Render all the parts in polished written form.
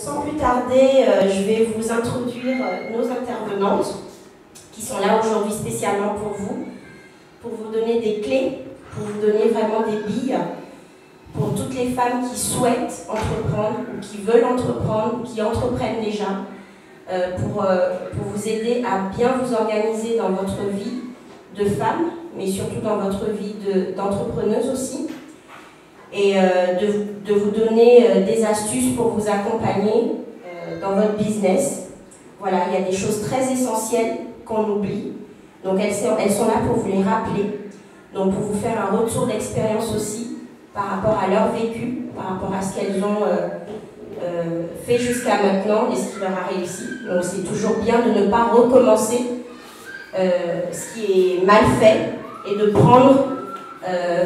sans plus tarder, je vais vous introduire nos intervenantes qui sont là aujourd'hui spécialement pour vous donner des clés, pour vous donner vraiment des billes pour toutes les femmes qui souhaitent entreprendre ou qui veulent entreprendre ou qui entreprennent déjà, pour vous aider à bien vous organiser dans votre vie de femme, mais surtout dans votre vie d'entrepreneuse aussi, et de vous donner des astuces pour vous accompagner dans votre business. Voilà, il y a des choses très essentielles qu'on oublie, donc elles sont là pour vous les rappeler, donc pour vous faire un retour d'expérience aussi par rapport à leur vécu, par rapport à ce qu'elles ont fait jusqu'à maintenant et ce qui leur a réussi. Donc c'est toujours bien de ne pas recommencer ce qui est mal fait et de prendre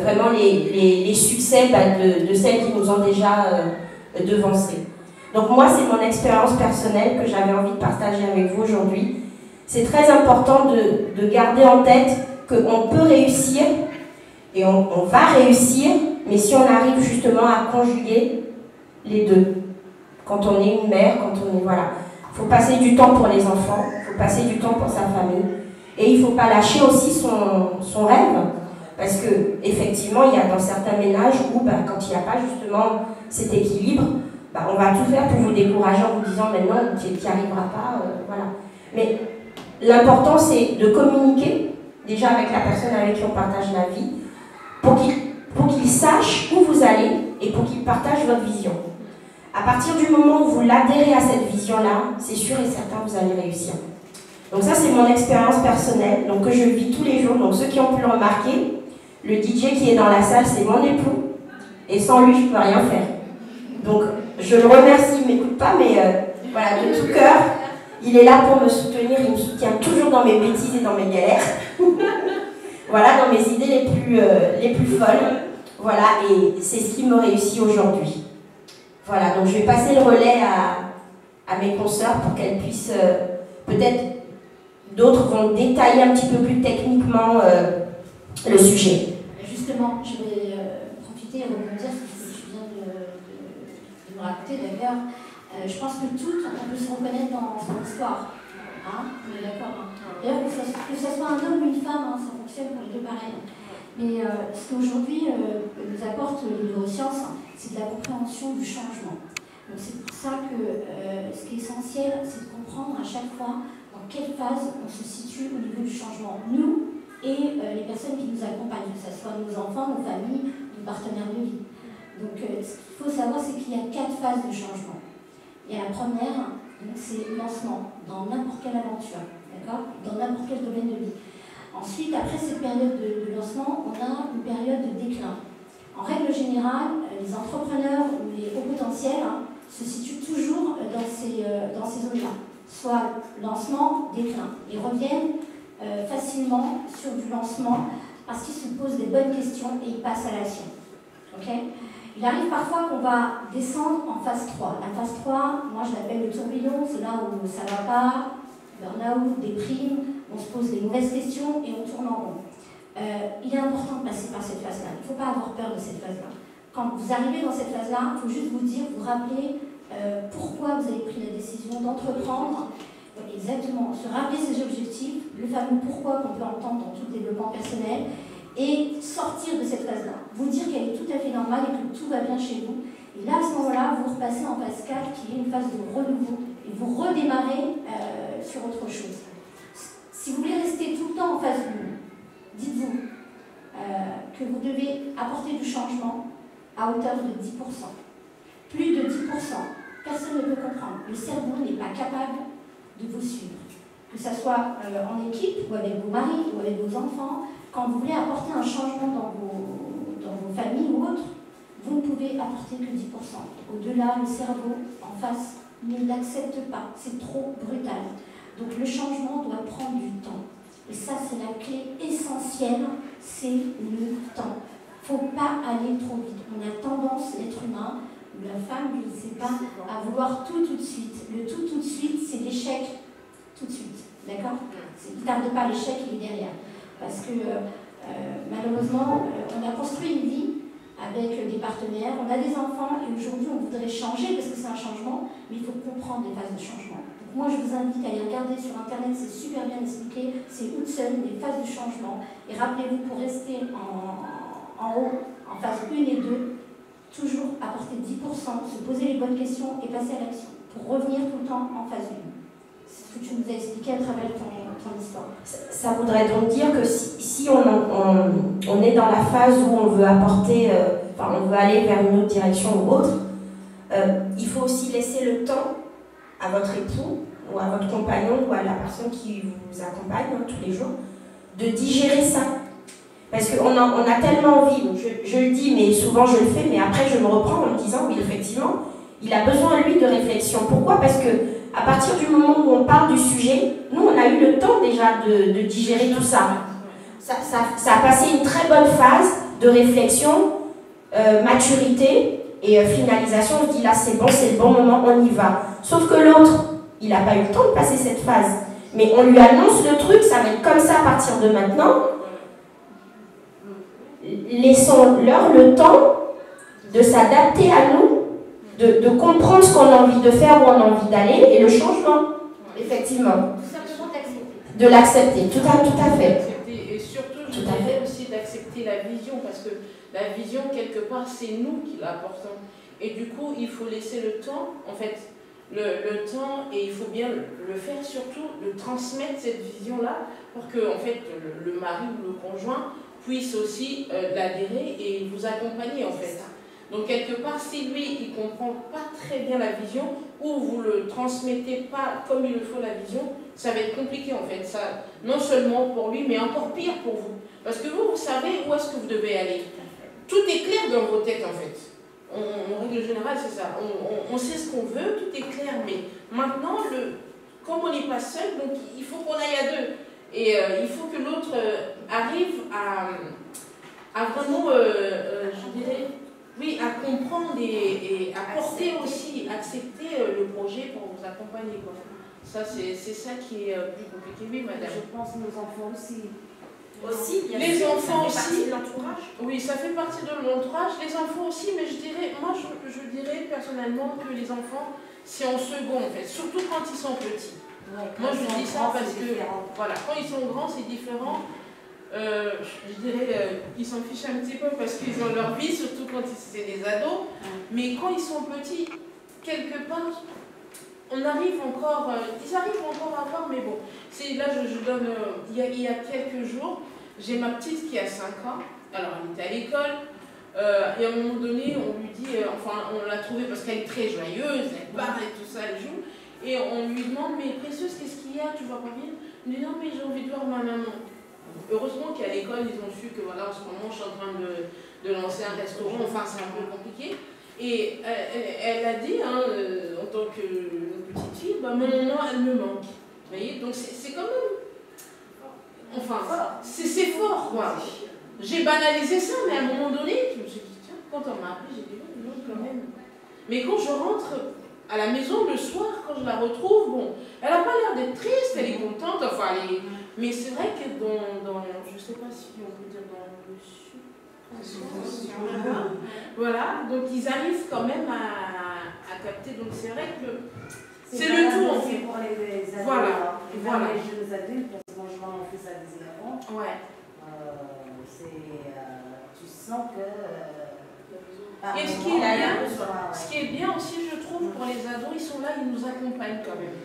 vraiment les succès de celles qui nous ont déjà devancés. Donc moi, c'est mon expérience personnelle que j'avais envie de partager avec vous aujourd'hui. C'est très important de garder en tête qu'on peut réussir et on va réussir, mais si on arrive justement à conjuguer les deux. Quand on est une mère, quand on est... Voilà. Il faut passer du temps pour les enfants, il faut passer du temps pour sa famille. Et il ne faut pas lâcher aussi son rêve. Parce que effectivement, il y a dans certains ménages où, quand il n'y a pas justement cet équilibre, on va tout faire pour vous décourager en vous disant « mais non, tu n'y arriveras pas voilà. ». Mais l'important, c'est de communiquer, déjà avec la personne avec qui on partage la vie, pour qu'il sache où vous allez et pour qu'il partage votre vision. À partir du moment où vous l'adhérez à cette vision-là, c'est sûr et certain que vous allez réussir. Donc ça, c'est mon expérience personnelle, donc que je vis tous les jours. Donc ceux qui ont pu le remarquer, le DJ qui est dans la salle, c'est mon époux, et sans lui, je ne peux rien faire. Donc je le remercie, il ne m'écoute pas, mais voilà, de tout cœur, il est là pour me soutenir, il me soutient toujours dans mes bêtises et dans mes galères. Voilà, dans mes idées les plus folles. Voilà, et c'est ce qui me réussit aujourd'hui. Voilà, donc je vais passer le relais à mes consoeurs pour qu'elles puissent, peut-être d'autres vont détailler un petit peu plus techniquement le sujet. Justement, je vais profiter et rebondir sur ce que tu viens de me raconter d'ailleurs. Je pense que toutes, on peut se reconnaître dans son histoire. Hein, on est d'accord. D'ailleurs, que ce soit un homme ou une femme, ça fonctionne pour les deux pareils. Mais ce qu'aujourd'hui nous apporte les neurosciences, c'est de la compréhension du changement. Donc c'est pour ça que ce qui est essentiel, c'est de comprendre à chaque fois dans quelle phase on se situe au niveau du changement. Nous et les personnes qui nous accompagnent, que ce soit nos enfants, nos familles, nos partenaires de vie. Donc ce qu'il faut savoir, c'est qu'il y a 4 phases de changement. Et la première, c'est le lancement dans n'importe quelle aventure, d'accord, dans n'importe quel domaine de vie. Ensuite, après cette période de lancement, on a une période de déclin. En règle générale, les entrepreneurs ou les hauts potentiels se situent toujours dans ces zones-là. Soit lancement, déclin. Ils reviennent facilement sur du lancement parce qu'ils se posent des bonnes questions et ils passent à l'action. Okay. Il arrive parfois qu'on va descendre en phase 3. La phase 3, moi je l'appelle le tourbillon, c'est là où ça ne va pas, burn-out, déprime, on se pose des mauvaises questions et on tourne en rond. Il est important de passer par cette phase-là. Il ne faut pas avoir peur de cette phase-là. Quand vous arrivez dans cette phase-là, il faut juste vous dire, vous rappeler pourquoi vous avez pris la décision d'entreprendre. Exactement, se rappeler ses objectifs, le fameux pourquoi qu'on peut entendre dans tout le développement personnel, et sortir de cette phase-là. Vous dire qu'elle est tout à fait normale et que tout va bien chez vous. Et là, à ce moment-là, vous repassez en phase 4, qui est une phase de renouveau, et vous redémarrez sur autre chose. Si vous voulez rester tout le temps en phase 1, dites-vous que vous devez apporter du changement à hauteur de 10%. Plus de 10%, personne ne peut comprendre. Le cerveau n'est pas capable de vous suivre. Que ce soit en équipe, ou avec vos maris, ou avec vos enfants, quand vous voulez apporter un changement dans vos familles ou autres, vous ne pouvez apporter que 10%. Au-delà, le cerveau, en face, ne l'accepte pas. C'est trop brutal. Donc le changement doit prendre du temps. Et ça, c'est la clé essentielle, c'est le temps. Il ne faut pas aller trop vite. On a tendance, l'être humain, ou la femme, je ne sais pas, à vouloir tout de suite. Le tout de suite, c'est l'échec tout de suite. D'accord? Il ne tarde pas, l'échec, il est derrière. Parce que malheureusement, on a construit une vie avec des partenaires. On a des enfants et aujourd'hui on voudrait changer parce que c'est un changement, mais il faut comprendre les phases de changement. Donc moi je vous invite à aller regarder sur internet, c'est super bien expliqué, c'est Hudson, les phases de changement. Et rappelez-vous, pour rester en haut, en phase 1 et 2, toujours apporter 10%, se poser les bonnes questions et passer à l'action, pour revenir tout le temps en phase 1. C'est ce que tu nous as expliqué à travers ton histoire. Ça voudrait donc dire que si on est dans la phase où on veut apporter, on veut aller vers une autre direction ou autre, il faut aussi laisser le temps à votre époux ou à votre compagnon ou à la personne qui vous accompagne tous les jours de digérer ça. Parce qu'on a tellement envie, donc je le dis, mais souvent je le fais, mais après je me reprends en me disant, oui, effectivement, il a besoin, lui, de réflexion. Pourquoi? Parce que à partir du moment où on parle du sujet, nous, on a eu le temps déjà de digérer tout ça. Ça a passé une très bonne phase de réflexion, maturité et finalisation. On se dit, là, c'est bon, c'est le bon moment, on y va. Sauf que l'autre, il n'a pas eu le temps de passer cette phase. Mais on lui annonce le truc, ça va être comme ça à partir de maintenant. Laissons-leur le temps de s'adapter à nous, de comprendre ce qu'on a envie de faire, où on a envie d'aller, et le changement, effectivement. Tout simplement d'accepter. De l'accepter, tout à fait. Et surtout, je dirais aussi d'accepter la vision, parce que la vision, quelque part, c'est nous qui l'apportons. Et du coup, il faut laisser le temps, en fait, le temps, et il faut bien le faire surtout, de transmettre cette vision-là, pour que, en fait, le mari ou le conjoint puisse aussi l'adhérer et vous accompagner, en fait. Donc, quelque part, si lui, il ne comprend pas très bien la vision, ou vous ne le transmettez pas comme il le faut la vision, ça va être compliqué, en fait. Ça, non seulement pour lui, mais encore pire pour vous. Parce que vous savez où est-ce que vous devez aller. Tout est clair dans vos têtes, en fait. En règle générale, c'est ça. On sait ce qu'on veut, tout est clair, mais maintenant, comme on n'est pas seul, donc il faut qu'on aille à deux. Et il faut que l'autre arrive à vraiment, je dirais, oui, à comprendre et à porter aussi, accepter le projet pour vous accompagner, quoi. Ça, c'est ça qui est plus compliqué. Oui, madame. Je pense nos enfants aussi. Les enfants aussi. L'entourage. Oui, ça fait partie de l'entourage. Les enfants aussi, mais je dirais, moi, je dirais personnellement que les enfants, c'est en second, en fait, surtout quand ils sont petits. Ouais, moi, je dis ça parce que, voilà, quand ils sont grands, c'est différent. Je dirais qu'ils s'en fichent un petit peu parce qu'ils ont leur vie, surtout quand c'est des ados. Mais quand ils sont petits, quelque part, on arrive encore, ils arrivent encore à voir, mais bon. Là, je donne, il y a quelques jours, j'ai ma petite qui a 5 ans. Alors, elle était à l'école. Et à un moment donné, on lui dit, on l'a trouvée parce qu'elle est très joyeuse, elle parle et tout ça, elle joue. Et on lui demande, mais Précieuse, qu'est-ce qu'il y a? Tu vas pas bien? Elle dit, non, mais j'ai envie de voir ma maman. Heureusement qu'à l'école, ils ont su que voilà, en ce moment, je suis en train de lancer un restaurant, enfin, c'est un peu compliqué. Et elle a dit, en tant que petite fille, bah, maman, elle me manque. Vous voyez? Donc, c'est quand même. Enfin, c'est fort, quoi. J'ai banalisé ça, mais à un moment donné, je me suis dit, tiens, quand on m'a appelé, j'ai dit, non, quand même. Mais quand je rentre à la maison le soir, quand je la retrouve, bon, elle n'a pas l'air d'être triste, elle est contente, enfin, mais c'est vrai que dans, je ne sais pas si on peut dire dans le sud, voilà, donc ils arrivent quand même à capter, donc c'est vrai que c'est le tout, en fait. Pour les ados, voilà. Les jeunes adultes, parce que moi je vois mon fils à 19 ans, ouais. Tu sens que... Et ce qui est bien aussi, je trouve, pour les ados, ils sont là, ils nous accompagnent quand même.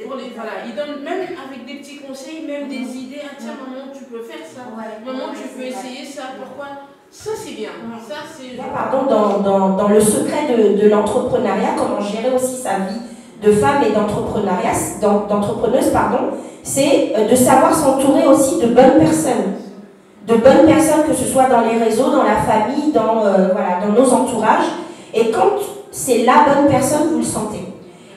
Voilà, ils donnent même avec des petits conseils, même des idées. Ah tiens, maman, tu peux faire ça. Maman, tu peux essayer ça. Pourquoi? Ça, c'est bien. Ça, c'est... Pardon, dans le secret de l'entrepreneuriat, comment gérer aussi sa vie de femme et d'entrepreneuse, c'est de savoir s'entourer aussi de bonnes personnes. De bonnes personnes, que ce soit dans les réseaux, dans la famille, dans nos entourages. Et quand c'est la bonne personne, vous le sentez.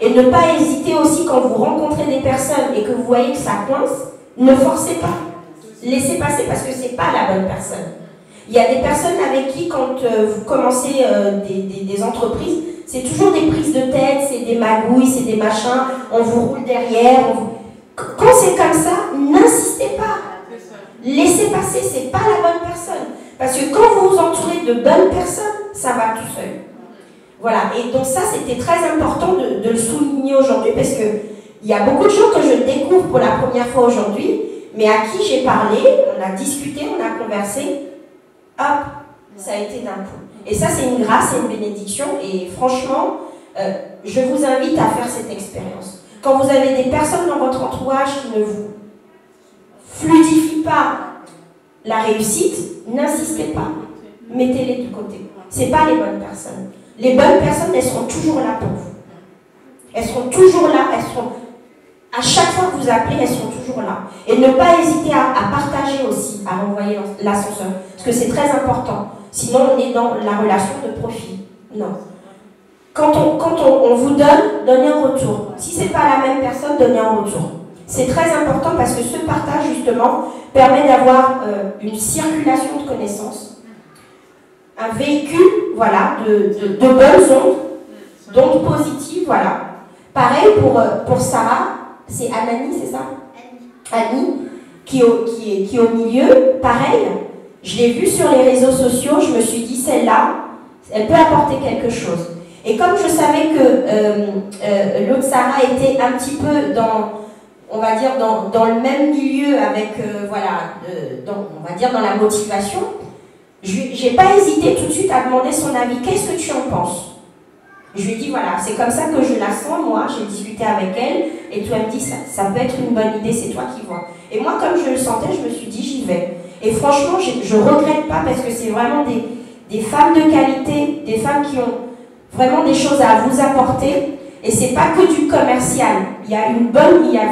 Et ne pas hésiter aussi quand vous rencontrez des personnes et que vous voyez que ça coince, ne forcez pas. Laissez passer parce que ce n'est pas la bonne personne. Il y a des personnes avec qui, quand vous commencez des entreprises, c'est toujours des prises de tête, c'est des magouilles, c'est des machins, on vous roule derrière. Quand c'est comme ça, n'insistez pas. Laissez passer, c'est pas la bonne personne. Parce que quand vous vous entourez de bonnes personnes, ça va tout seul. Voilà, et donc ça, c'était très important de le souligner aujourd'hui, parce qu'il y a beaucoup de gens que je découvre pour la première fois aujourd'hui, mais à qui j'ai parlé, on a discuté, on a conversé, hop, ça a été d'un coup. Et ça, c'est une grâce et une bénédiction, et franchement, je vous invite à faire cette expérience. Quand vous avez des personnes dans votre entourage qui ne vous fluidifient pas la réussite, n'insistez pas, mettez-les de côté. Ce n'est pas les bonnes personnes. Les bonnes personnes, elles seront toujours là pour vous. Elles seront toujours là, elles seront... À chaque fois que vous appelez, elles seront toujours là. Et ne pas hésiter à partager aussi, à renvoyer l'ascenseur. Parce que c'est très important. Sinon, on est dans la relation de profit. Non. Quand on vous donne, donnez un retour. Si ce n'est pas la même personne, donnez un retour. C'est très important parce que ce partage, justement, permet d'avoir une circulation de connaissances, un véhicule, voilà, de bonnes ondes positives, voilà. Pareil pour Sarah, c'est Anani, c'est ça? Annie, qui est au milieu, pareil. Je l'ai vue sur les réseaux sociaux, je me suis dit, celle-là, elle peut apporter quelque chose. Et comme je savais que l'autre Sarah était un petit peu on va dire, dans le même milieu avec, voilà, on va dire dans la motivation, j'ai pas hésité tout de suite à demander son avis. Qu'est-ce que tu en penses? Je lui ai dit, voilà, c'est comme ça que je la sens, moi, j'ai discuté avec elle, et toi, elle me dit, ça peut être une bonne idée, c'est toi qui vois. Et moi, comme je le sentais, je me suis dit, j'y vais. Et franchement, je regrette pas, parce que c'est vraiment des femmes de qualité, des femmes qui ont vraiment des choses à vous apporter, et c'est pas que du commercial. Il y a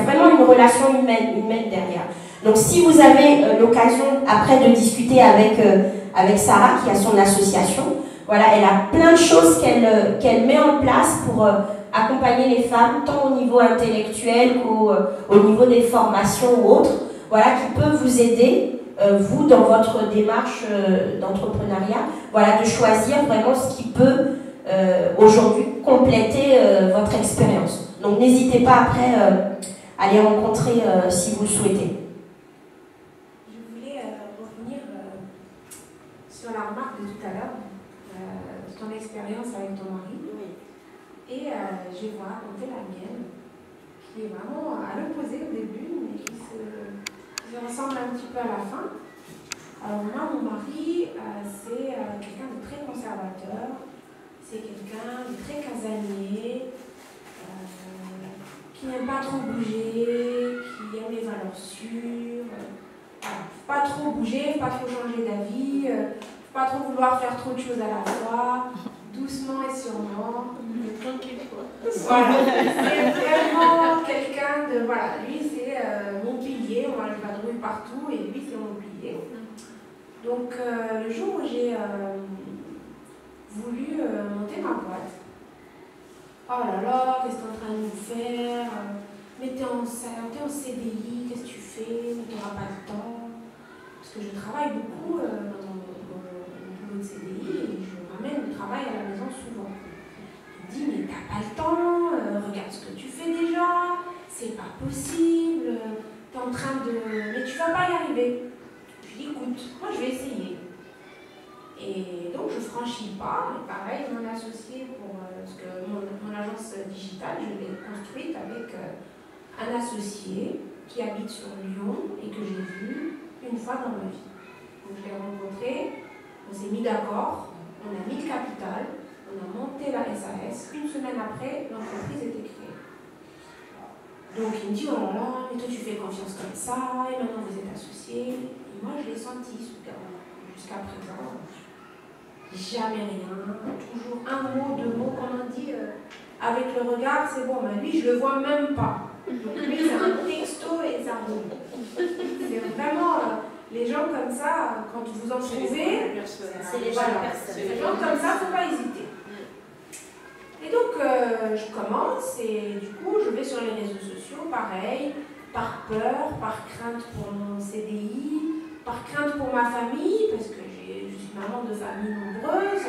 vraiment une relation humaine derrière. Donc si vous avez l'occasion après de discuter avec Sarah, qui a son association, voilà, elle a plein de choses qu'elle met en place pour accompagner les femmes, tant au niveau intellectuel qu'au niveau des formations ou autres, voilà, qui peuvent vous aider, vous, dans votre démarche d'entrepreneuriat, voilà, de choisir vraiment ce qui peut aujourd'hui compléter votre expérience. Donc n'hésitez pas après à les rencontrer si vous le souhaitez. Je voulais revenir sur la remarque de tout à l'heure, ton expérience avec ton mari. Et je vais vous raconter la mienne, qui est vraiment à l'opposé au début, mais qui se ressemble un petit peu à la fin. Alors moi, mon mari, c'est quelqu'un de très conservateur. C'est quelqu'un de très casanier, qui n'aime pas trop bouger, qui aime les valeurs sûres. Pas trop bouger, pas trop changer d'avis, pas trop vouloir faire trop de choses à la fois, doucement et sûrement. Tranquille, quoi. Voilà, c'est vraiment quelqu'un de... Voilà, lui c'est mon pilier, moi je vadrouille partout et lui c'est mon pilier. Donc le jour où j'ai... voulu monter ma boîte. Oh là là, qu'est-ce que tu es en train de nous faire? Mais t'es en CDI, qu'est-ce que tu fais? Mais tu n'auras pas le temps. Parce que je travaille beaucoup dans mon boulot de CDI et je ramène le travail à la maison souvent. Il me dit, mais t'as pas le temps, regarde ce que tu fais déjà, c'est pas possible, t'es en train de... Mais tu vas pas y arriver. Je lui dis, écoute, moi je vais essayer. Et donc je ne franchis pas, mais pareil, mon associé, parce que mon agence digitale, je l'ai construite avec un associé qui habite sur Lyon et que j'ai vu une fois dans ma vie. Donc je l'ai rencontré, on s'est mis d'accord, on a mis le capital, on a monté la SAS, une semaine après, l'entreprise était créée. Donc il me dit, oh là là, mais toi tu fais confiance comme ça, et maintenant vous êtes associés. Et moi je l'ai senti, ce gars, jusqu'à présent. Jamais rien, toujours un mot, deux mots, comme on dit, avec le regard, c'est bon, mais lui, je le vois même pas. Donc lui, c'est un texto et ça roule. C'est vraiment, les gens comme ça, quand vous en trouvez, C'est les gens les gens comme ça, faut pas hésiter. Et donc, je commence et du coup, je vais sur les réseaux sociaux, pareil, par peur, par crainte pour mon CDI, par crainte pour ma famille, parce que je suis maman de famille nombreuse,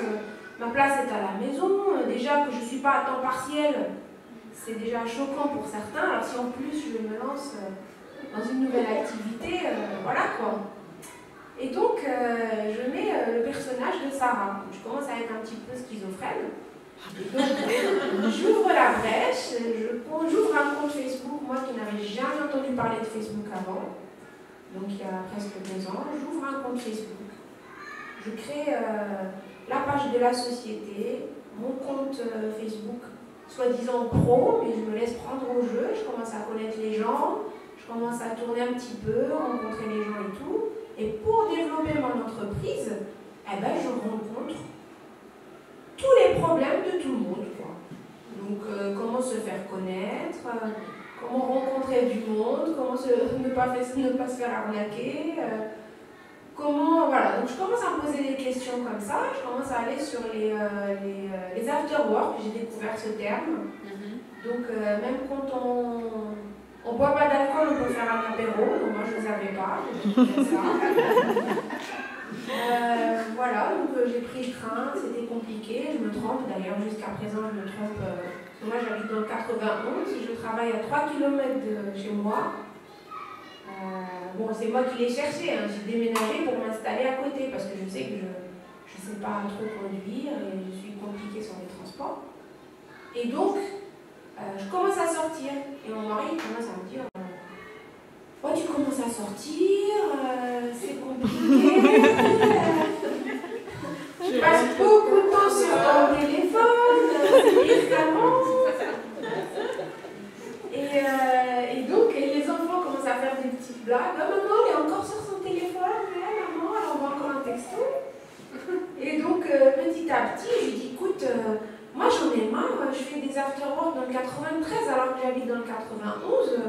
ma place est à la maison, déjà que je ne suis pas à temps partiel, c'est déjà choquant pour certains, alors si en plus je me lance dans une nouvelle activité, voilà quoi. Et donc, je mets le personnage de Sarah. Je commence à être un petit peu schizophrène. Et donc, j'ouvre la brèche, j'ouvre un compte Facebook, moi qui n'avais jamais entendu parler de Facebook avant, donc il y a presque 2 ans, j'ouvre un compte Facebook. Je crée la page de la société, mon compte Facebook, soi-disant pro, mais je me laisse prendre au jeu, je commence à connaître les gens, je commence à tourner un petit peu, rencontrer les gens et tout. Et pour développer mon entreprise, eh ben, je rencontre tous les problèmes de tout le monde, quoi. Donc, comment se faire connaître, comment rencontrer du monde, comment ne pas se faire arnaquer, comment, voilà. Donc, je commence à me poser des questions comme ça, je commence à aller sur les after-work, j'ai découvert ce terme. Donc, même quand on boit pas d'alcool, on peut faire un apéro, donc moi je ne savais pas, j'ai fait ça. Voilà, donc j'ai pris le train, c'était compliqué, je me trompe, d'ailleurs jusqu'à présent je me trompe, parce que moi j'habite dans le 91, je travaille à 3 km de chez moi. Bon, c'est moi qui l'ai cherché, hein. J'ai déménagé pour m'installer à côté, parce que je sais que je ne sais pas trop conduire et je suis compliquée sur les transports. Et donc, je commence à sortir, et mon mari commence à me dire oh, tu commences à sortir, c'est compliqué, tu passes beaucoup de temps sur ton téléphone, c'est pire qu'avant. Et donc, les enfants commencent à faire des petites blagues. Oh, maman, elle est encore sur son téléphone, maman, elle envoie encore un texto. Et donc, petit à petit, je lui dis écoute, moi j'en ai marre, je fais des after-work dans le 93 alors que j'habite dans le 91.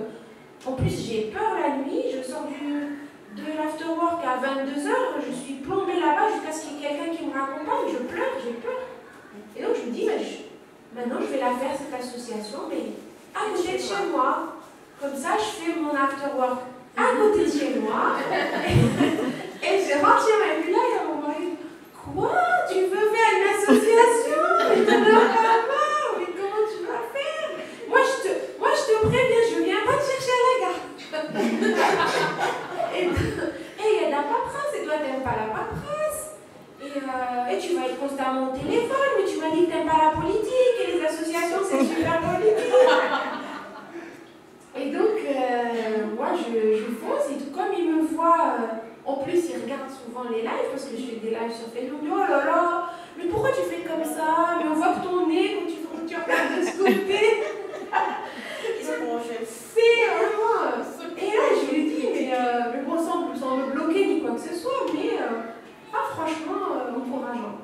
En plus, j'ai peur la nuit, je sors de l'afterwork à 22h, je suis plombée là-bas jusqu'à ce qu'il y ait quelqu'un qui me raccompagne, je pleure, j'ai peur. Et donc je me dis, maintenant je vais la faire cette association, mais à côté de chez moi. Comme ça, je fais mon afterwork à côté de chez moi. Et je rentre chez moi, et puis là, il y a mon mari. Quoi? Tu veux faire une association? Mais t'en as pas marre, mais comment tu vas faire? Moi, je te préviens, je viens pas te chercher à la gare. Et il y a de la paperasse, et toi, t'aimes pas la paperasse. Et tu vas être constamment au téléphone, mais tu m'as dit que t'aimes pas la politique, et les associations, c'est super politique. Et donc, moi, je fonce, et tout comme il me voit, en plus, il regarde souvent les lives, parce que je fais des lives sur Facebook, oh là là, mais pourquoi tu fais comme ça? Mais on voit que ton nez, quand tu regardes de ce côté. C'est vraiment... Et là, je lui dis, mais bon, sans me bloquer ni quoi que ce soit, mais franchement, encourageant.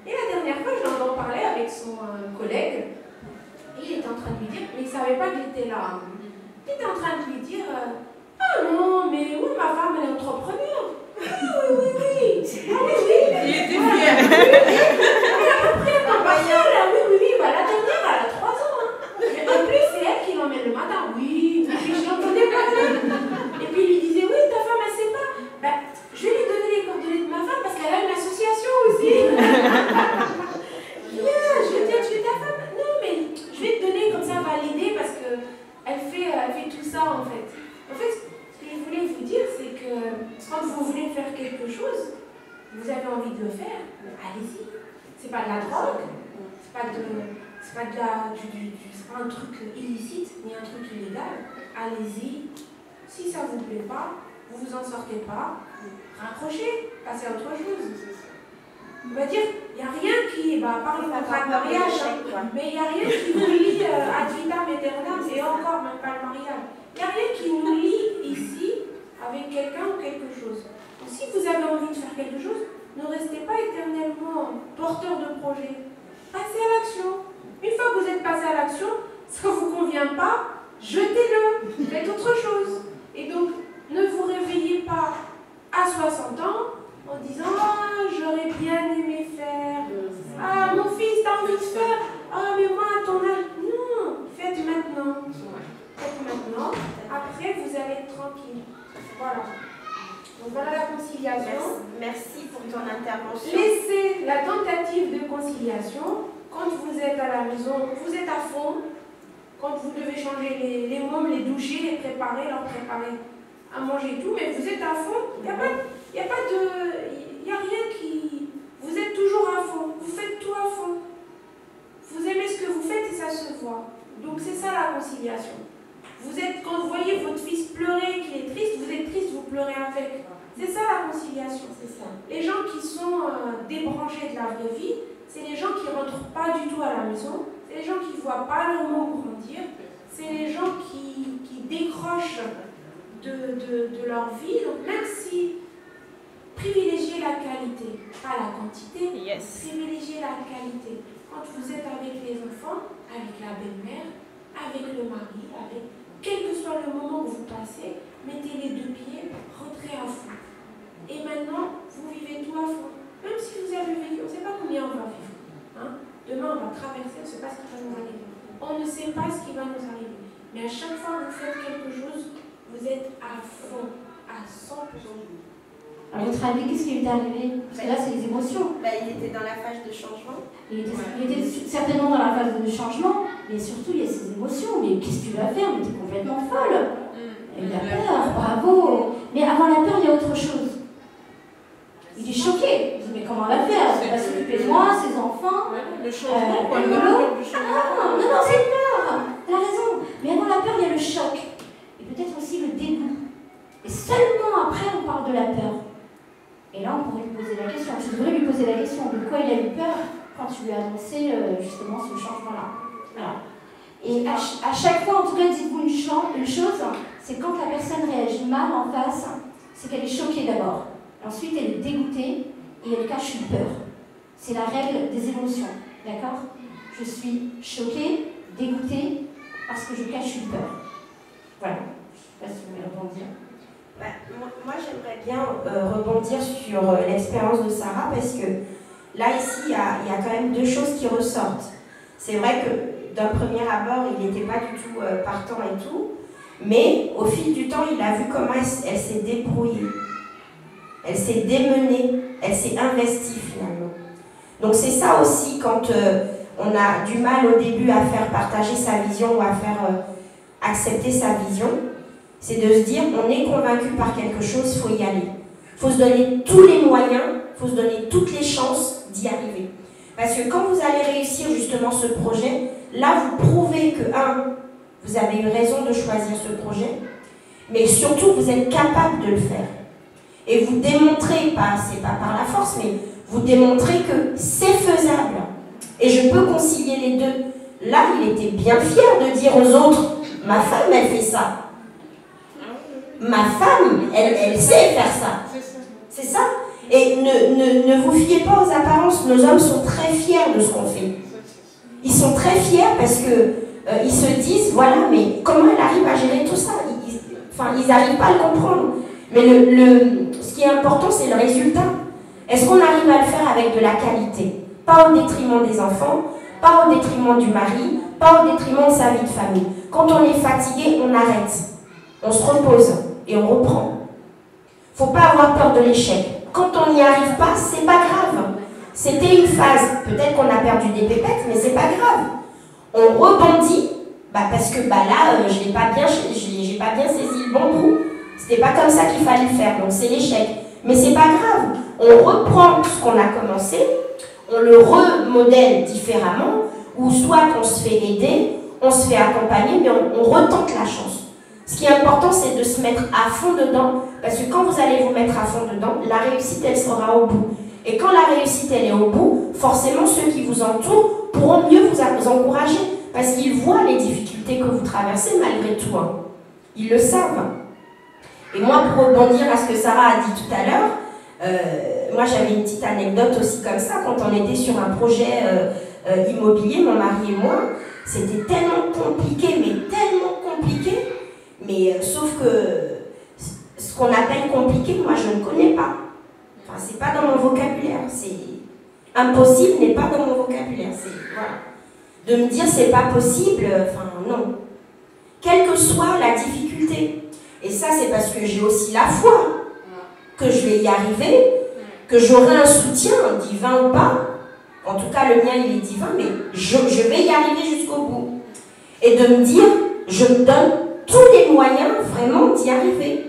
Et la dernière fois, je l'entends parler avec son collègue, et il était en train de lui dire, mais il ne savait pas que j'étais là. Il était en train de lui dire, ah non, mais oui, ma femme, elle est entrepreneur. Ah oui. Ah oui. Il était fier. Elle a pris la campagne, oui, bah, la dernière, elle a 3 ans. Hein. Mais en plus, c'est elle qui l'emmène le matin, oui. Et puis je l'entendais parler. Et puis il lui disait, oui, ta femme, elle sait pas. Bah, je vais lui donner les coordonnées de ma femme parce qu'elle a une association aussi. Je vais dire, tu es ta femme? Non, mais je vais te donner comme ça, valider parce qu'elle fait tout ça en fait. En fait, ce que je voulais vous dire, c'est que quand vous voulez faire quelque chose, vous avez envie de le faire, allez-y. C'est pas de la drogue, c'est pas un truc illicite ni un truc illégal. Allez-y. Si ça vous plaît pas, vous vous en sortez pas, raccrochez, passez à autre chose. On va dire, il n'y a rien qui, à part le contrat de mariage, mais il n'y a rien qui vous lie ad vitam aeternam, et encore même pas le mariage. Il n'y a rien qui nous lie ici avec quelqu'un ou quelque chose. Donc, si vous avez envie de faire quelque chose, ne restez pas éternellement porteur de projet. Passez à l'action. Une fois que vous êtes passé à l'action, ça ne vous convient pas, jetez-le, faites autre chose. Et donc, ne vous réveillez pas à 60 ans en disant « Ah, j'aurais bien aimé faire. Ah, mon fils, t'as envie de faire. Ah, mais moi, à ton âge. » Non, faites maintenant. Faites maintenant. Après, vous allez être tranquille. Voilà. Donc, voilà la conciliation. Merci pour ton intervention. Laissez la tentative de conciliation. Quand vous êtes à la maison, vous êtes à fond. Quand vous devez changer les mômes, les doucher, les préparer, leur préparer à manger et tout, mais vous êtes à fond. Il n'y a pas Il n'y a rien qui... Vous êtes toujours à fond, vous faites tout à fond. Vous aimez ce que vous faites et ça se voit. Donc c'est ça la conciliation. Quand vous voyez votre fils pleurer, qu'il est triste, vous êtes triste, vous pleurez avec. C'est ça la conciliation. C'est ça. Les gens qui sont débranchés de la vraie vie, c'est les gens qui ne rentrent pas du tout à la maison, c'est les gens qui ne voient pas leur môme grandir, c'est les gens qui décrochent de leur vie. Donc même si privilégier la qualité, pas la quantité, privilégier la qualité. Quand vous êtes avec les enfants, avec la belle-mère, avec le mari, quel que soit le moment que vous passez, mettez les deux pieds, rentrez à fond. Et maintenant, vous vivez tout à fond. Même si vous avez vécu, on ne sait pas combien on va vivre. Hein? Demain, on va traverser, on ne sait pas ce qui va nous arriver. On ne sait pas ce qui va nous arriver. Mais à chaque fois que vous faites quelque chose, vous êtes à fond, à 100%. À votre avis, qu'est-ce qui lui est arrivé? Parce que là, c'est les émotions. Il était dans la phase de changement. Il était certainement dans la phase de changement, mais surtout, il y a ses émotions. Mais qu'est-ce que tu vas faire? Mais t'es complètement folle. Il a peur, bravo. Mais avant la peur, il y a autre chose. Il est choqué. Il dit, mais comment on va faire? Elle va s'occuper de moi, ses enfants. Le changement, le boulot. Non, c'est une peur. T'as raison. Mais avant la peur, il y a le choc. Et peut-être aussi le dégoût. Et seulement après, on parle de la peur. Et là, on pourrait lui poser la question. Je voudrais lui poser la question de quoi il a eu peur quand tu lui as annoncé justement ce changement-là. Voilà. Et à chaque fois, en tout cas, dites-vous une chose, c'est quand la personne réagit mal en face, c'est qu'elle est choquée d'abord. Ensuite, elle est dégoûtée et elle cache une peur. C'est la règle des émotions. D'accord? Je suis choquée, dégoûtée, parce que je cache une peur. Voilà. Je ne sais pas si vous voulez rebondir. Moi, j'aimerais bien rebondir sur l'expérience de Sarah parce que là, ici, il y a quand même deux choses qui ressortent. C'est vrai que d'un premier abord, il n'était pas du tout partant et tout, mais au fil du temps, il a vu comment elle s'est débrouillée. Elle s'est démenée, elle s'est investie finalement. Donc c'est ça aussi quand on a du mal au début à faire partager sa vision ou à faire accepter sa vision. C'est de se dire, on est convaincu par quelque chose, il faut y aller. Il faut se donner tous les moyens, il faut se donner toutes les chances d'y arriver. Parce que quand vous allez réussir justement ce projet, là vous prouvez que, vous avez eu raison de choisir ce projet, mais surtout vous êtes capable de le faire. Et vous démontrez, c'est pas par la force, mais vous démontrez que c'est faisable. Et je peux concilier les deux. Là, il était bien fier de dire aux autres, ma femme, elle fait ça. Ma femme, elle sait faire ça. C'est ça. Et ne vous fiez pas aux apparences. Nos hommes sont très fiers de ce qu'on fait. Ils sont très fiers parce que ils se disent, voilà, mais comment elle arrive à gérer tout ça? Ils n'arrivent pas à le comprendre. Mais ce qui est important, c'est le résultat. Est-ce qu'on arrive à le faire avec de la qualité? Pas au détriment des enfants, pas au détriment du mari, pas au détriment de sa vie de famille. Quand on est fatigué, on arrête. On se repose et on reprend. Il ne faut pas avoir peur de l'échec. Quand on n'y arrive pas, c'est pas grave. C'était une phase. Peut-être qu'on a perdu des pépettes, mais c'est pas grave. On rebondit, parce que là, je n'ai pas bien saisi le bon bout. C'était pas comme ça qu'il fallait le faire, donc c'est l'échec. Mais c'est pas grave. On reprend ce qu'on a commencé, on le remodèle différemment, ou soit on se fait aider, on se fait accompagner, mais on retente la chance. Ce qui est important, c'est de se mettre à fond dedans, parce que quand vous allez vous mettre à fond dedans, la réussite, elle sera au bout. Et quand la réussite, elle est au bout, forcément, ceux qui vous entourent pourront mieux vous encourager, parce qu'ils voient les difficultés que vous traversez malgré tout. Ils le savent. Et moi, pour rebondir à ce que Sarah a dit tout à l'heure, moi j'avais une petite anecdote aussi comme ça, quand on était sur un projet immobilier, mon mari et moi, c'était tellement compliqué, mais sauf que ce qu'on appelle compliqué, moi je ne connais pas. Enfin, c'est pas dans mon vocabulaire, c'est impossible n'est pas dans mon vocabulaire, voilà. De me dire c'est pas possible, non. Quelle que soit la difficulté. Et ça, c'est parce que j'ai aussi la foi que je vais y arriver, que j'aurai un soutien, divin ou pas. En tout cas, le mien, il est divin, mais je vais y arriver jusqu'au bout. Et de me dire, je me donne tous les moyens vraiment d'y arriver.